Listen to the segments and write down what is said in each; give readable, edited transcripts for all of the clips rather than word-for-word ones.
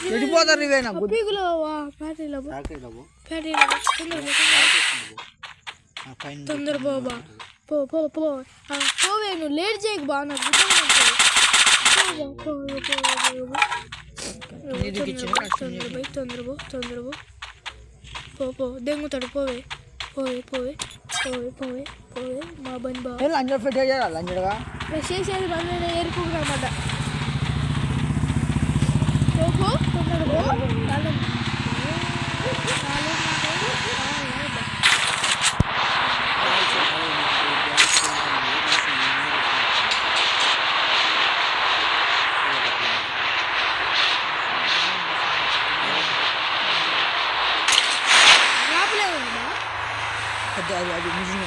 చెడిపోతారు ఇవేనా పీకులో ఫ్యాక్టరీలో తొందర బాబా పోవే నువ్వు లేట్ చేయకు బా నాకు తొందర పో దెంగుతాడు పోవే పోవే పోవే పోవే పోవే పోవే మా బండి బాగా లంజ ఫిట్ అయ్యారా లంజడగా చేసేది బండి ఏరుకోకనమాట పో తొందర పో అది మిషన్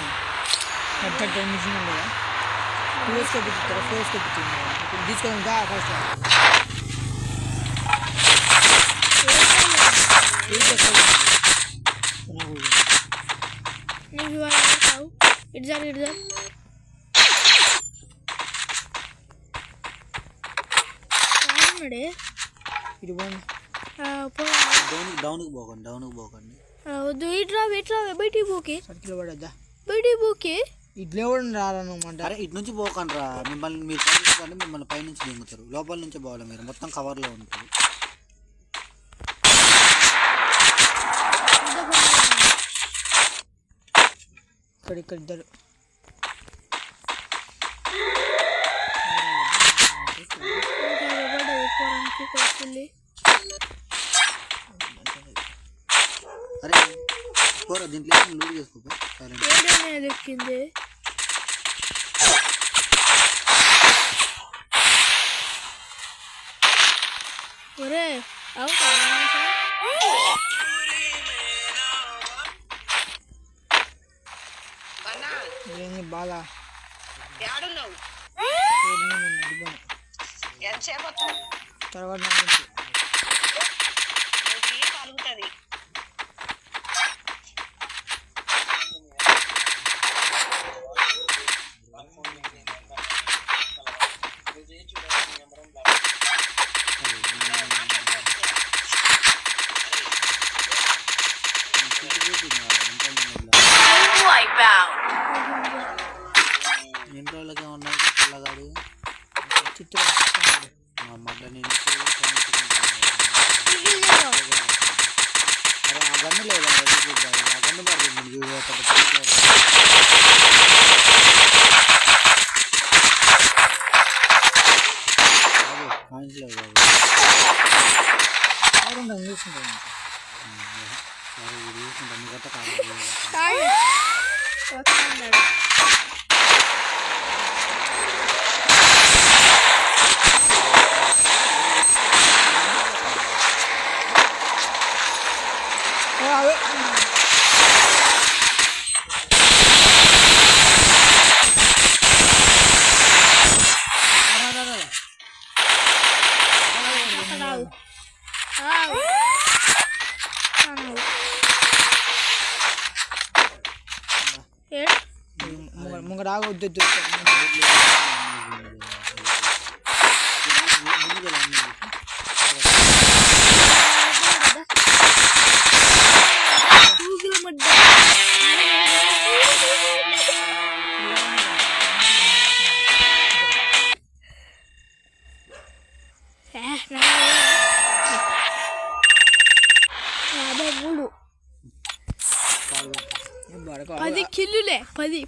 పెద్ద మిషన్ ఉంది కదా ఫోర్స్కి పెట్టుతుంది తీసుకొని ఫస్ట్ ఇడ్జా ఇది డౌన్కి పోకండి వద్దు ఇట్లా బయటికి పోకే సర్కిల్ పడద్దా బయటికి పోకే ఇట్లే కూడా రారనమాట. అరే ఇటు నుంచి పోకండి రా, మీరు పైన మిమ్మల్ని పైనుంచి దిగుతారు, లోపల నుంచి పోవాలి మీరు, మొత్తం కవర్లో ఉంటుంది. ఇక్కడ ఇద్దరు అరే పోరా దీంట్లో లూడ్ చేసుకోపా ఎక్కింది. ఒరే బాగా తర్వాత ఇంట్లోకి ఉన్నాయి పిల్లగాడు చిత్రం మళ్ళీ అరే ఆ గన్ను లేదా ఆ గన్ను పడుతుంది కాయించలేదు చూసుకుంటాను సరే ఇది చూసుకుంటాను మీ గట్ట కాదు. ముంగడ ఆగొద్దు పది కిల్లులే 10